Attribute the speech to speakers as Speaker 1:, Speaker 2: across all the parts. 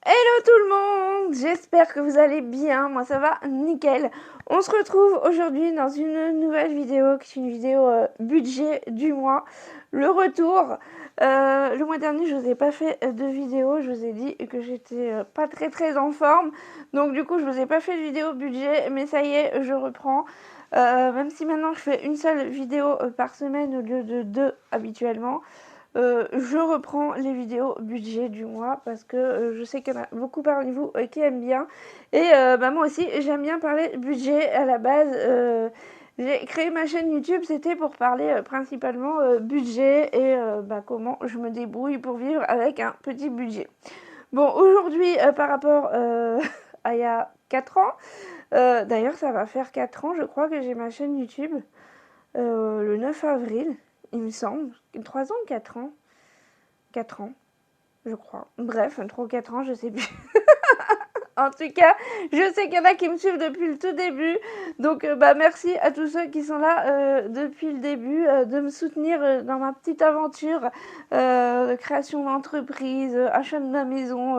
Speaker 1: Hello tout le monde, j'espère que vous allez bien, moi ça va nickel. On se retrouve aujourd'hui dans une nouvelle vidéo qui est une vidéo budget du mois, le retour. Le mois dernier je vous ai pas fait de vidéo, je vous ai dit que j'étais pas très en forme. Donc du coup je vous ai pas fait de vidéo budget, mais ça y est, je reprends. Même si maintenant je fais une seule vidéo par semaine au lieu de deux habituellement. Je reprends les vidéos budget du mois parce que je sais qu'il y en a beaucoup parmi vous qui aiment bien. Et moi aussi, j'aime bien parler budget à la base. J'ai créé ma chaîne YouTube, c'était pour parler principalement budget et comment je me débrouille pour vivre avec un petit budget. Bon, aujourd'hui, par rapport à il y a 4 ans, d'ailleurs ça va faire 4 ans, je crois que j'ai ma chaîne YouTube le 9 avril, il me semble. 3 ans ou 4 ans 4 ans, je crois. Bref, 3 ou 4 ans, je sais plus. En tout cas, je sais qu'il y en a qui me suivent depuis le tout début. Donc, merci à tous ceux qui sont là depuis le début, de me soutenir dans ma petite aventure de création d'entreprise, achat de ma maison,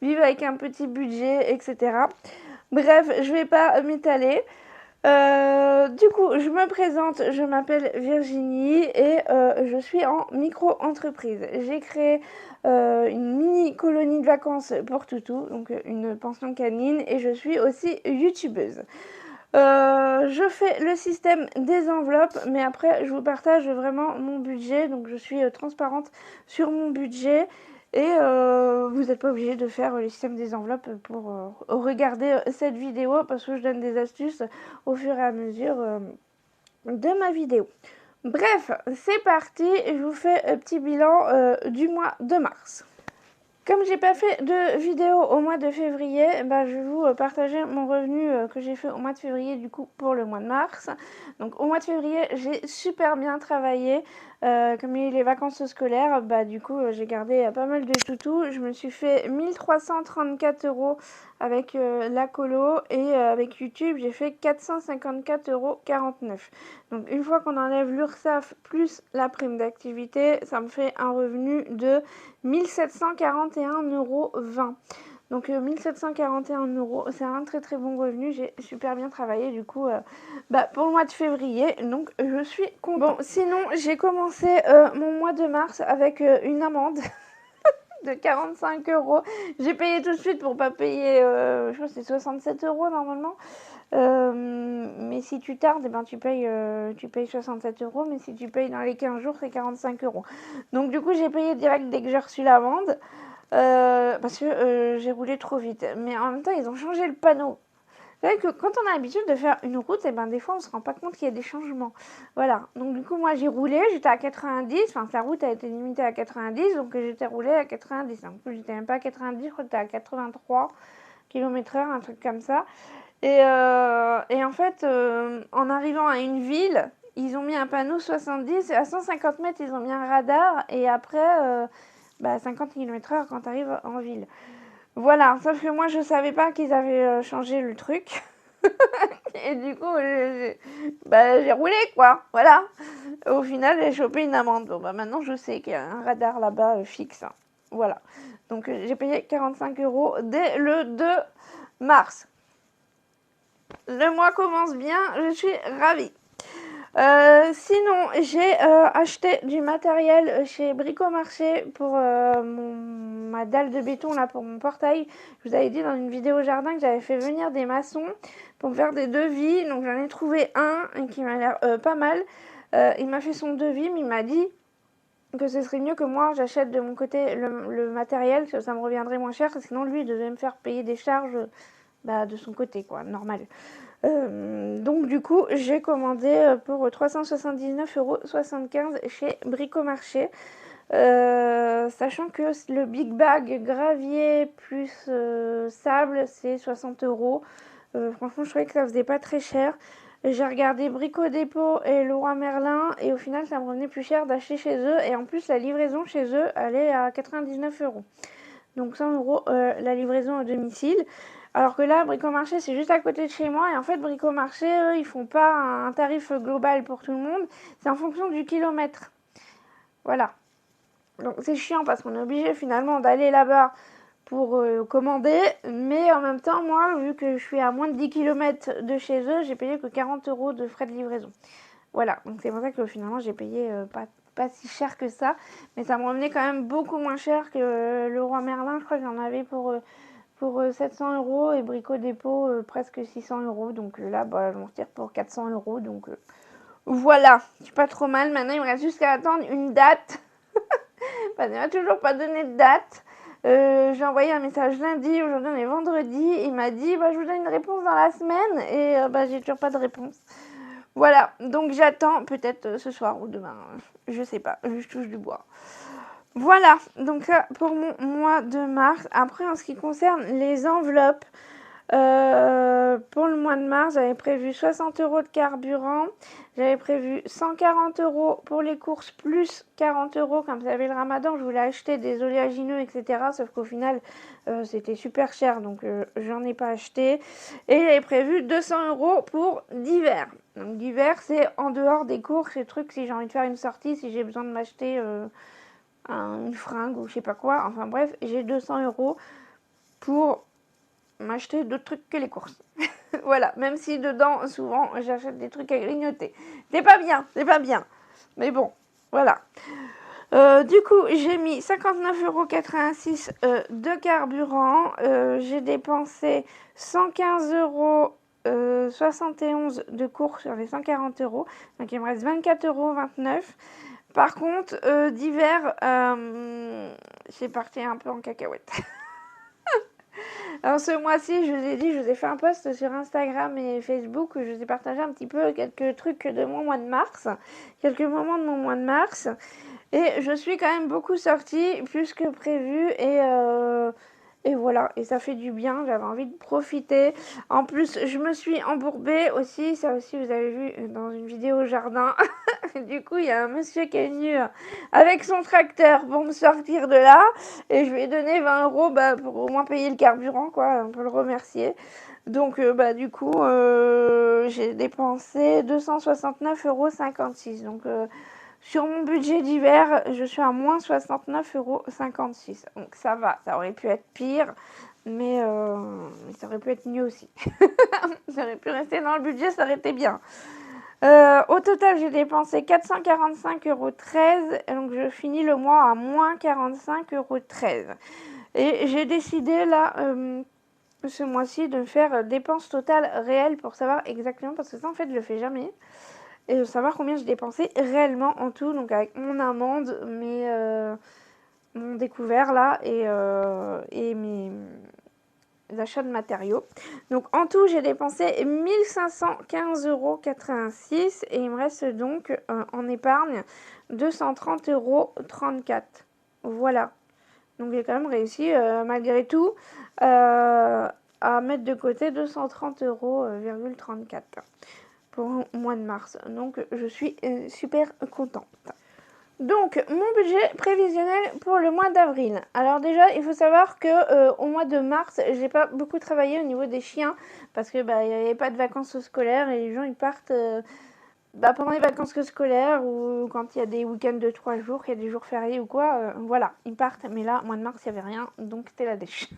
Speaker 1: vivre avec un petit budget, etc. Bref, je vais pas m'étaler. Du coup, je me présente, je m'appelle Virginie et je suis en micro-entreprise. J'ai créé une mini colonie de vacances pour Toutou, donc une pension canine, et je suis aussi youtubeuse. Je fais le système des enveloppes, mais après je vous partage vraiment mon budget, donc je suis transparente sur mon budget. Et vous n'êtes pas obligé de faire le système des enveloppes pour regarder cette vidéo parce que je donne des astuces au fur et à mesure de ma vidéo. Bref, c'est parti, je vous fais un petit bilan du mois de mars. Comme j'ai pas fait de vidéo au mois de février, je vais vous partager mon revenu que j'ai fait au mois de février du coup pour le mois de mars. Donc au mois de février, j'ai super bien travaillé. Comme il y a eu les vacances scolaires, du coup j'ai gardé pas mal de toutous. Je me suis fait 1334 € avec la colo et avec YouTube, j'ai fait 454,49 €. Donc une fois qu'on enlève l'URSSAF plus la prime d'activité, ça me fait un revenu de 1741,20 €. Donc 1741 €, c'est un très bon revenu. J'ai super bien travaillé du coup pour le mois de février. Donc je suis contente. Bon, sinon j'ai commencé mon mois de mars avec une amende de 45 €. J'ai payé tout de suite pour pas payer, je crois que c'est 67 € normalement. Mais si tu tardes, tu payes 67 €. Mais si tu payes dans les 15 jours, c'est 45 €. Donc du coup, j'ai payé direct dès que j'ai reçu l'amende. Parce que j'ai roulé trop vite. Mais en même temps, ils ont changé le panneau. C'est vrai que quand on a l'habitude de faire une route, des fois on se rend pas compte qu'il y a des changements. Voilà. Donc du coup, moi j'ai roulé, j'étais à 90. Enfin, la route a été limitée à 90, donc j'étais roulée à 90. En plus, j'étais même pas à 90, je crois que j'étais à 83 km/h, un truc comme ça. Et en fait, en arrivant à une ville, ils ont mis un panneau 70. Et à 150 mètres, ils ont mis un radar. Et après, 50 km/h quand tu arrives en ville. Voilà, sauf que moi je savais pas qu'ils avaient changé le truc. Et du coup, j'ai roulé quoi, voilà. Au final, j'ai chopé une amende. Bon, maintenant je sais qu'il y a un radar là-bas fixe. Voilà. Donc j'ai payé 45 € dès le 2 mars. Le mois commence bien, je suis ravie. Sinon, j'ai acheté du matériel chez Bricomarché pour ma dalle de béton là pour mon portail. Je vous avais dit dans une vidéo jardin que j'avais fait venir des maçons pour me faire des devis. Donc j'en ai trouvé un qui m'a l'air pas mal. Il m'a fait son devis, mais il m'a dit que ce serait mieux que moi j'achète de mon côté le matériel, que ça me reviendrait moins cher. Sinon lui il devait me faire payer des charges de son côté quoi, normal. Donc du coup j'ai commandé pour 379,75 € chez Bricomarché, sachant que le Big Bag gravier plus sable c'est 60 €. Franchement je trouvais que ça faisait pas très cher. J'ai regardé Brico Dépôt et Leroy Merlin et au final ça me revenait plus cher d'acheter chez eux, et en plus la livraison chez eux elle est à 99 €. Donc 100 € la livraison à domicile. Alors que là, Bricomarché, c'est juste à côté de chez moi. Et en fait, Bricomarché, eux, ils font pas un tarif global pour tout le monde. C'est en fonction du kilomètre. Voilà. Donc c'est chiant parce qu'on est obligé finalement d'aller là-bas pour commander, mais en même temps, moi, vu que je suis à moins de 10 km de chez eux, j'ai payé que 40 € de frais de livraison. Voilà, donc c'est pour ça que finalement, j'ai payé pas si cher que ça, mais ça me revenait quand même beaucoup moins cher que le Roi Merlin. Je crois que j'en avais pour 700 € et Brico Dépôt presque 600 €. Donc là, bah, je m'en retire pour 400 €. Donc voilà, c'est pas trop mal. Maintenant, il me reste juste qu'à attendre une date. Bah, il m'a toujours pas donné de date. J'ai envoyé un message lundi, aujourd'hui on est vendredi. Il m'a dit bah, je vous donne une réponse dans la semaine et bah, j'ai toujours pas de réponse. Voilà, donc j'attends peut-être ce soir ou demain. Je sais pas, je touche du bois. Voilà, donc ça pour mon mois de mars. Après, en ce qui concerne les enveloppes, pour le mois de mars, j'avais prévu 60 € de carburant. J'avais prévu 140 € pour les courses plus 40 €. Comme vous savez, le ramadan, je voulais acheter des oléagineux, etc. Sauf qu'au final, c'était super cher, donc j'en ai pas acheté. Et j'avais prévu 200 € pour d'hiver. Donc d'hiver, c'est en dehors des courses, ces trucs, si j'ai envie de faire une sortie, si j'ai besoin de m'acheter une fringue ou je sais pas quoi. Enfin bref, j'ai 200 € pour m'acheter d'autres trucs que les courses. Voilà, même si dedans, souvent, j'achète des trucs à grignoter. C'est pas bien, c'est pas bien. Mais bon, voilà. Du coup, j'ai mis 59,86 € de carburant. J'ai dépensé 115,71 € de courses sur les 140 €. Donc, il me reste 24,29 €. Par contre, d'hiver, j'ai parti un peu en cacahuète. Alors ce mois-ci, je vous ai dit, je vous ai fait un post sur Instagram et Facebook où je vous ai partagé un petit peu quelques trucs de mon mois de mars, quelques moments de mon mois de mars. Et je suis quand même beaucoup sortie, plus que prévu, et voilà, et ça fait du bien, j'avais envie de profiter. En plus, je me suis embourbée aussi, ça aussi vous avez vu dans une vidéo au jardin. Du coup, il y a un monsieur qui est venu avec son tracteur pour me sortir de là, et je lui ai donné 20 € bah, pour au moins payer le carburant, quoi, on peut le remercier. Donc, bah, du coup, j'ai dépensé 269,56 €. Donc, sur mon budget d'hiver, je suis à moins 69,56 €. Donc ça va, ça aurait pu être pire, mais ça aurait pu être mieux aussi. Ça aurait pu rester dans le budget, ça aurait été bien. Au total, j'ai dépensé 445,13 €. Donc je finis le mois à moins 45,13 €. Et j'ai décidé là, ce mois-ci, de faire dépenses totales réelles pour savoir exactement, parce que ça en fait je le fais jamais. Et de savoir combien j'ai dépensé réellement en tout, donc avec mon amende, mon découvert là et mes achats de matériaux. Donc en tout, j'ai dépensé 1515,86 € et il me reste donc en épargne 230,34 €. Voilà. Donc j'ai quand même réussi, malgré tout, à mettre de côté 230,34 € pour le mois de mars. Donc je suis super contente. Donc mon budget prévisionnel pour le mois d'avril. Alors déjà, il faut savoir que au mois de mars, j'ai pas beaucoup travaillé au niveau des chiens parce que bah il n'y avait pas de vacances scolaires et les gens ils partent pendant les vacances scolaires ou quand il y a des week-ends de 3 jours, il y a des jours fériés ou quoi, voilà, ils partent. Mais là, mois de mars, il n'y avait rien, donc c'était la dèche.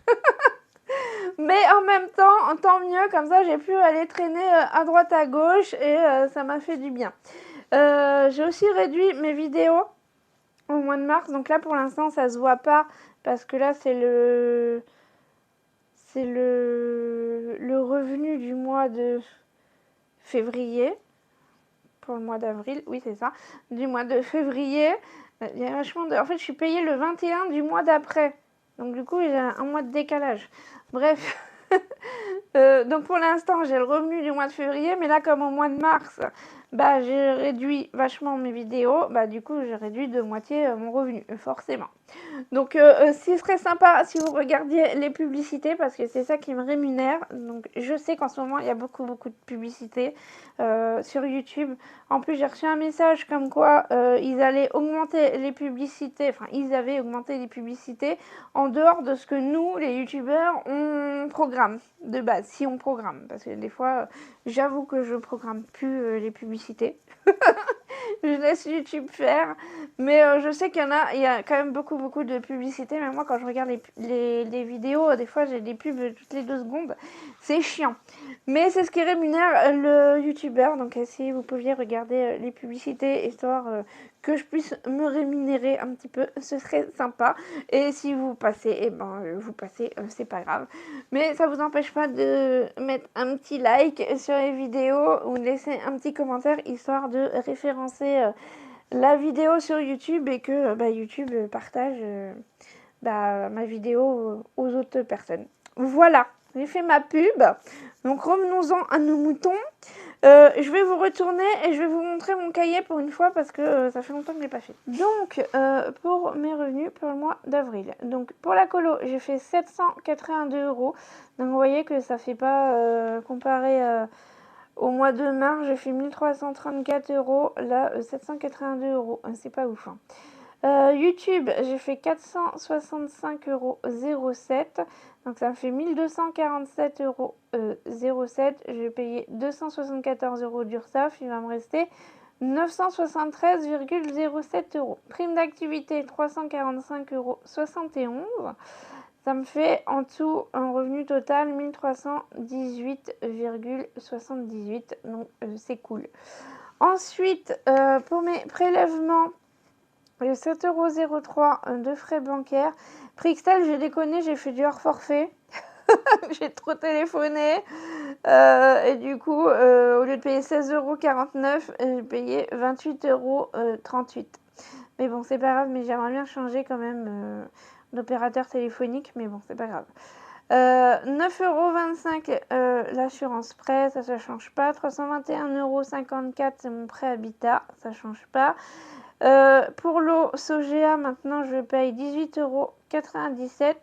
Speaker 1: Mais en même temps, tant mieux, comme ça j'ai pu aller traîner à droite à gauche et ça m'a fait du bien. J'ai aussi réduit mes vidéos au mois de mars, donc là pour l'instant ça se voit pas parce que là c'est le revenu du mois de février. Pour le mois d'avril, oui c'est ça, du mois de février. Il y a vachement de... En fait je suis payée le 21 du mois d'après, donc du coup j'ai un mois de décalage. Bref. Donc pour l'instant j'ai le revenu du mois de février, mais là comme au mois de mars bah j'ai réduit vachement mes vidéos, bah du coup j'ai réduit de moitié mon revenu, forcément. Donc ce serait sympa si vous regardiez les publicités parce que c'est ça qui me rémunère. Donc je sais qu'en ce moment il y a beaucoup de publicités sur YouTube. En plus j'ai reçu un message comme quoi ils allaient augmenter les publicités, enfin ils avaient augmenté les publicités en dehors de ce que nous les youtubeurs on programme de base, si on programme. Parce que des fois j'avoue que je programme plus les publicités. Je laisse YouTube faire. Mais je sais qu'il y a quand même beaucoup de publicité. Mais moi, quand je regarde les vidéos, des fois, j'ai des pubs toutes les 2 secondes. C'est chiant. Mais c'est ce qui rémunère le YouTuber. Donc, si vous pouviez regarder les publicités, histoire que je puisse me rémunérer un petit peu, ce serait sympa. Et si vous passez, eh ben, vous passez, c'est pas grave. Mais ça vous empêche pas de mettre un petit like sur les vidéos ou de laisser un petit commentaire, histoire de référencer la vidéo sur YouTube et que YouTube partage ma vidéo aux autres personnes. Voilà, j'ai fait ma pub. Donc revenons-en à nos moutons. Je vais vous retourner et je vais vous montrer mon cahier pour une fois parce que ça fait longtemps que je ne l'ai pas fait. Donc pour mes revenus pour le mois d'avril. Donc pour la colo, j'ai fait 782 €. Donc vous voyez que ça fait pas comparé au mois de mars, j'ai fait 1334 €. Là, 782 €. C'est pas ouf. Hein. YouTube, j'ai fait 465,07 €. Donc ça me fait 1247,07 €. J'ai payé 274 € d'URSSAF. Il va me rester 973,07 €. Prime d'activité, 345,71 €. Ça me fait en tout un revenu total 1318,78 €. Donc c'est cool. Ensuite, pour mes prélèvements, 7,03 € de frais bancaires. Prixtel, j'ai déconné, j'ai fait du hors forfait. J'ai trop téléphoné. Et du coup, au lieu de payer 16,49 €, j'ai payé 28,38 €. Mais bon, c'est pas grave, mais j'aimerais bien changer quand même d'opérateur téléphonique. Mais bon, c'est pas grave. 9,25 € l'assurance prêt, ça change pas. 321,54 € c'est mon prêt habitat, ça change pas. Pour l'eau Sogea, maintenant je paye 18,97 €.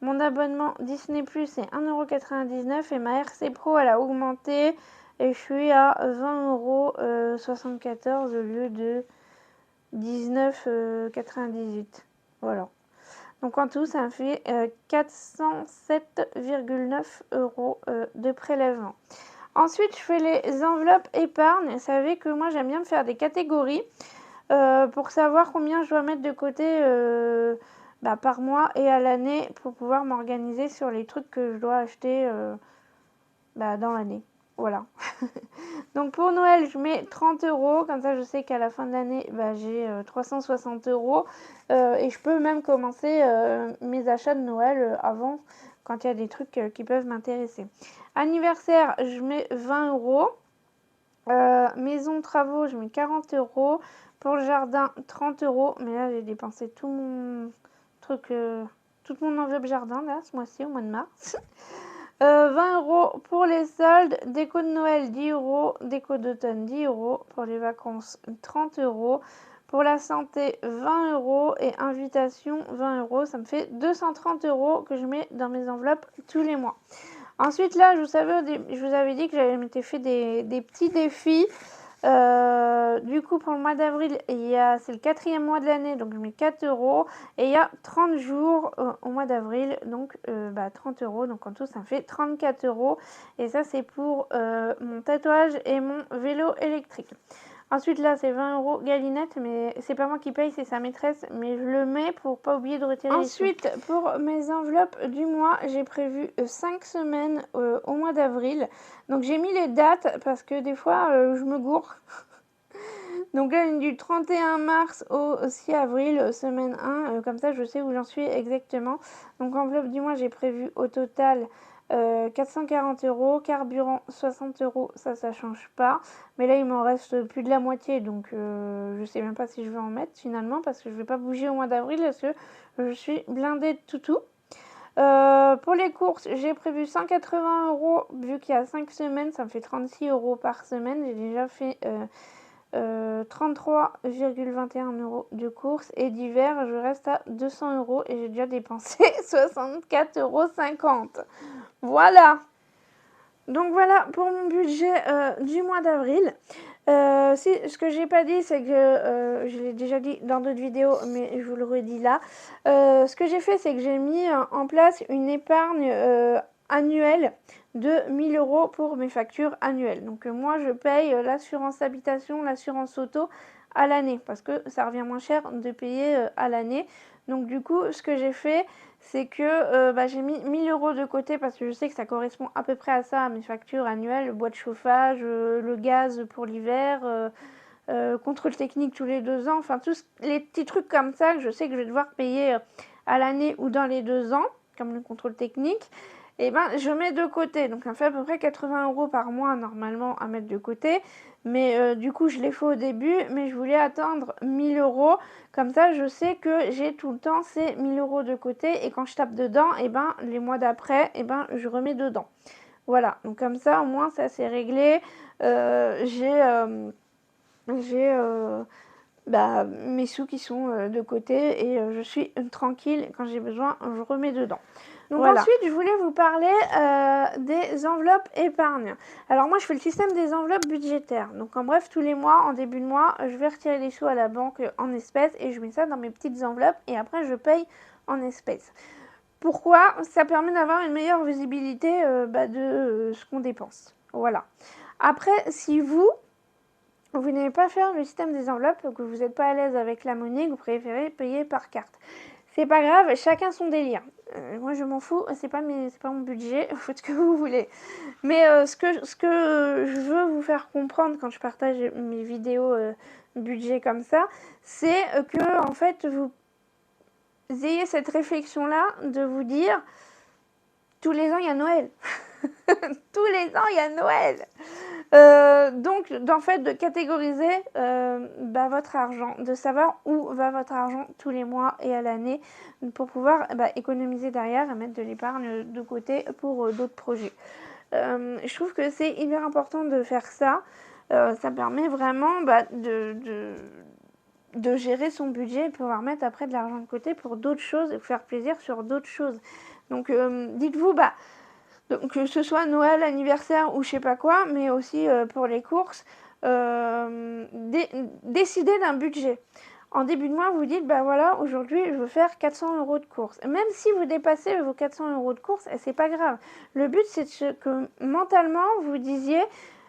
Speaker 1: Mon abonnement Disney Plus c'est 1,99 € et ma RC Pro elle a augmenté et je suis à 20,74 € au lieu de 19,98 €. Voilà. Donc en tout, ça me fait 407,9 € de prélèvement. Ensuite, je fais les enveloppes épargne. Vous savez que moi, j'aime bien me faire des catégories pour savoir combien je dois mettre de côté par mois et à l'année pour pouvoir m'organiser sur les trucs que je dois acheter dans l'année. Voilà. Donc pour Noël, je mets 30 €. Comme ça, je sais qu'à la fin de l'année, j'ai 360 € et je peux même commencer mes achats de Noël avant, quand il y a des trucs qui peuvent m'intéresser. Anniversaire, je mets 20 €. Maison travaux, je mets 40 €. Pour le jardin, 30 €. Mais là, j'ai dépensé tout mon truc, toute mon enveloppe jardin, là, ce mois-ci, au mois de mars. 20 € pour les soldes. Déco de Noël, 10 €. Déco d'automne, 10 €. Pour les vacances, 30 €. Pour la santé, 20 €. Et invitation, 20 €. Ça me fait 230 € que je mets dans mes enveloppes tous les mois. Ensuite, là, je vous avais dit que j'avais m'étais fait des petits défis. Du coup, pour le mois d'avril, c'est le 4e mois de l'année, donc je mets 4 €. Et il y a 30 jours au mois d'avril, donc 30 €. Donc en tout, ça me fait 34 €. Et ça, c'est pour mon tatouage et mon vélo électrique. Ensuite, là, c'est 20 € Galinette, mais c'est pas moi qui paye, c'est sa maîtresse. Mais je le mets pour pas oublier de retirer les sous. Ensuite, pour mes enveloppes du mois, j'ai prévu 5 semaines au mois d'avril. Donc, j'ai mis les dates parce que des fois, je me gourre. Donc là, du 31 mars au 6 avril, semaine 1. Comme ça, je sais où j'en suis exactement. Donc, enveloppe du mois, j'ai prévu au total 440 €, carburant 60 €, ça change pas. Mais là, il m'en reste plus de la moitié, donc je sais même pas si je vais en mettre finalement, parce que je vais pas bouger au mois d'avril, parce que je suis blindée de toutou. Pour les courses, j'ai prévu 180 €, vu qu'il y a 5 semaines, ça me fait 36 € par semaine. J'ai déjà fait 33,21 € de courses, et d'hiver, je reste à 200 € et j'ai déjà dépensé 64,50 €. Voilà. Donc voilà pour mon budget du mois d'avril. Ce que j'ai pas dit, c'est que je l'ai déjà dit dans d'autres vidéos, mais je vous le redis là. Ce que j'ai fait, c'est que j'ai mis en place une épargne annuelle de 1000 € pour mes factures annuelles. Donc moi, je paye l'assurance habitation, l'assurance auto à l'année parce que ça revient moins cher de payer à l'année. Donc du coup, ce que j'ai fait, c'est que j'ai mis 1000 € de côté parce que je sais que ça correspond à peu près à ça, à mes factures annuelles, le bois de chauffage, le gaz pour l'hiver, contrôle technique tous les 2 ans, enfin tous les petits trucs comme ça que je sais que je vais devoir payer à l'année ou dans les 2 ans, comme le contrôle technique. Et ben je mets de côté, donc ça fait à peu près 80 € par mois normalement à mettre de côté, mais du coup je l'ai fait au début, mais je voulais atteindre 1000 €, comme ça je sais que j'ai tout le temps ces 1000 € de côté, et quand je tape dedans, et ben les mois d'après, et ben je remets dedans. Voilà, donc comme ça au moins ça c'est réglé. J'ai mes sous qui sont de côté, et je suis tranquille. Quand j'ai besoin, je remets dedans. Donc voilà. Ensuite, je voulais vous parler des enveloppes épargne. Alors moi, je fais le système des enveloppes budgétaires. Donc en bref, tous les mois, en début de mois, je vais retirer les sous à la banque en espèces et je mets ça dans mes petites enveloppes et après, je paye en espèces. Pourquoi? Ça permet d'avoir une meilleure visibilité de ce qu'on dépense. Voilà. Après, si vous n'aimez pas faire le système des enveloppes, que vous n'êtes pas à l'aise avec la monnaie, que vous préférez payer par carte, c'est pas grave, chacun son délire. Moi je m'en fous, c'est pas mon budget, vous faites ce que vous voulez. Mais ce que je veux vous faire comprendre quand je partage mes vidéos budget comme ça, c'est que en fait vous ayez cette réflexion là de vous dire tous les ans il y a Noël. Tous les ans il y a Noël. Donc, en fait, de catégoriser votre argent, de savoir où va votre argent tous les mois et à l'année pour pouvoir économiser derrière et mettre de l'épargne de côté pour d'autres projets. Je trouve que c'est hyper important de faire ça. Ça permet vraiment de gérer son budget et pouvoir mettre après de l'argent de côté pour d'autres choses et faire plaisir sur d'autres choses. Donc, dites-vous, donc, que ce soit Noël, anniversaire ou je sais pas quoi, mais aussi pour les courses, décidez d'un budget. En début de mois, vous dites, voilà, aujourd'hui, je veux faire 400 € de courses. Même si vous dépassez vos 400 € de courses, c'est pas grave. Le but, c'est que mentalement, vous disiez,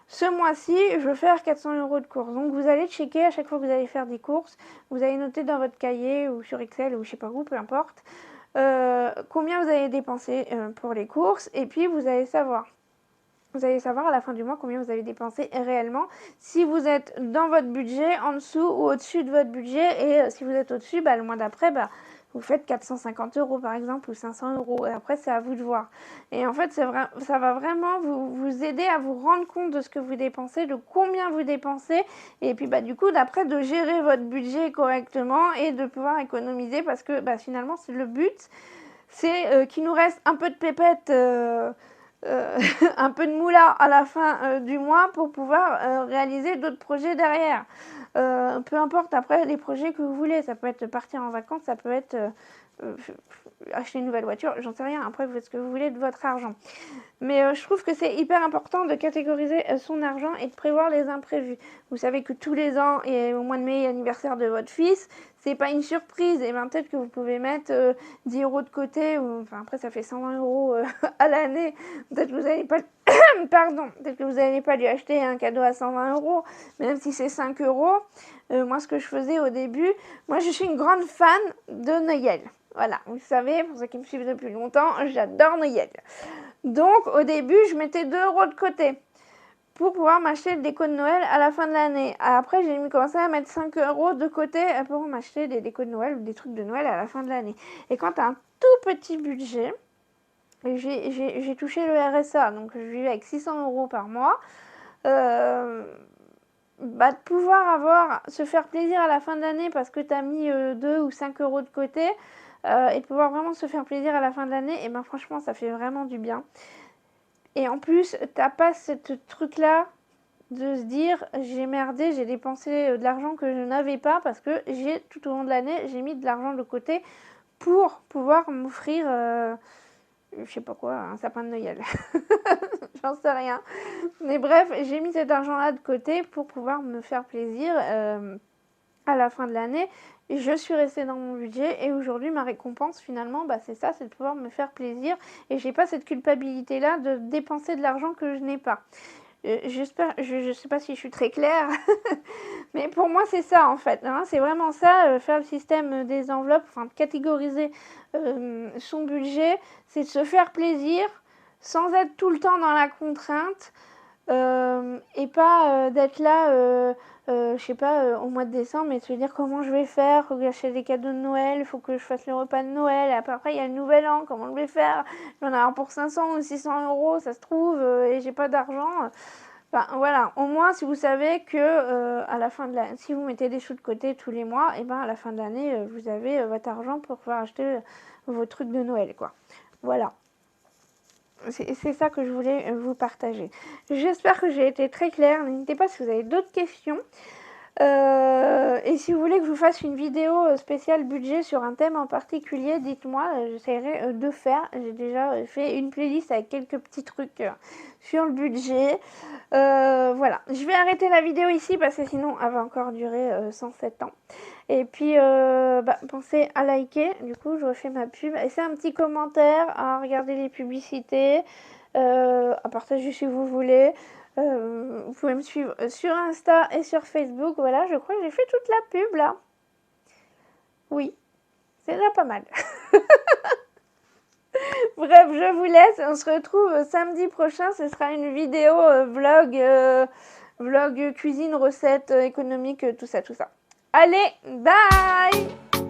Speaker 1: ce mois-ci, je veux faire 400 € de courses. Donc, vous allez checker à chaque fois que vous allez faire des courses. Vous allez noter dans votre cahier ou sur Excel ou je sais pas où, peu importe. Combien vous allez dépenser pour les courses, et puis vous allez savoir à la fin du mois combien vous avez dépensé réellement, si vous êtes dans votre budget, en dessous ou au-dessus de votre budget, et si vous êtes au-dessus, le mois d'après, vous faites 450 € par exemple, ou 500 €, et après c'est à vous de voir. Et en fait, ça va vraiment vous aider à vous rendre compte de ce que vous dépensez, de combien vous dépensez, et puis du coup, d'après, de gérer votre budget correctement et de pouvoir économiser, parce que finalement, c'est le but, c'est qu'il nous reste un peu de pépettes, un peu de moula à la fin du mois pour pouvoir réaliser d'autres projets derrière. Peu importe après les projets que vous voulez, ça peut être partir en vacances, ça peut être acheter une nouvelle voiture, j'en sais rien, après vous faites ce que vous voulez de votre argent. Mais je trouve que c'est hyper important de catégoriser son argent et de prévoir les imprévus. Vous savez que tous les ans, et au mois de mai, l'anniversaire de votre fils, c'est pas une surprise. Et peut-être que vous pouvez mettre 10 € de côté, ou enfin après ça fait 120 € à l'année. Peut-être que vous n'allez pas pardon, peut-être que vous n'allez pas lui acheter un cadeau à 120 €, même si c'est 5 €. Moi, ce que je faisais au début, moi je suis une grande fan de Noël. Voilà, vous savez, pour ceux qui me suivent depuis longtemps, j'adore Noël. Donc, au début, je mettais 2 € de côté pour pouvoir m'acheter le déco de Noël à la fin de l'année. Après, j'ai commencé à mettre 5 € de côté pour m'acheter des décos de Noël ou des trucs de Noël à la fin de l'année. Et quand tu as un tout petit budget, j'ai touché le RSA, donc je vivais avec 600 € par mois, de pouvoir se faire plaisir à la fin de l'année parce que tu as mis 2 ou 5 € de côté, et de pouvoir vraiment se faire plaisir à la fin de l'année, et franchement ça fait vraiment du bien. Et en plus t'as pas ce truc là de se dire j'ai merdé, j'ai dépensé de l'argent que je n'avais pas, parce que tout au long de l'année j'ai mis de l'argent de côté pour pouvoir m'offrir je sais pas quoi, un sapin de Noël. J'en sais rien, mais bref, j'ai mis cet argent là de côté pour pouvoir me faire plaisir à la fin de l'année. Je suis restée dans mon budget, et aujourd'hui ma récompense finalement c'est ça, c'est de pouvoir me faire plaisir, et j'ai pas cette culpabilité là de dépenser de l'argent que je n'ai pas. J'espère, je sais pas si je suis très claire, mais pour moi c'est ça en fait, hein, c'est vraiment ça, faire le système des enveloppes, enfin catégoriser son budget, c'est de se faire plaisir sans être tout le temps dans la contrainte et pas d'être là, je sais pas, au mois de décembre et de se dire comment je vais faire, faut que j'achète des cadeaux de Noël, il faut que je fasse le repas de Noël, et après il y a le nouvel an, comment je vais faire, j'en ai un pour 500 ou 600 euros, ça se trouve, et j'ai pas d'argent. Enfin, voilà, au moins si vous savez que à la fin de l'année, si vous mettez des sous de côté tous les mois, et ben à la fin de l'année, vous avez votre argent pour pouvoir acheter vos trucs de Noël, quoi. Voilà. C'est ça que je voulais vous partager. J'espère que j'ai été très claire. N'hésitez pas si vous avez d'autres questions. Et si vous voulez que je vous fasse une vidéo spéciale budget sur un thème en particulier, dites-moi, j'essaierai de faire. J'ai déjà fait une playlist avec quelques petits trucs sur le budget. Voilà, je vais arrêter la vidéo ici parce que sinon elle va encore durer 107 ans. Et puis pensez à liker, du coup je refais ma pub, laissez un petit commentaire, à regarder les publicités, à partager si vous voulez. Vous pouvez me suivre sur Insta et sur Facebook. Voilà, je crois que j'ai fait toute la pub là. Oui, c'est déjà pas mal. Bref, je vous laisse. On se retrouve samedi prochain. Ce sera une vidéo vlog cuisine, recette économique, tout ça, tout ça. Allez, bye!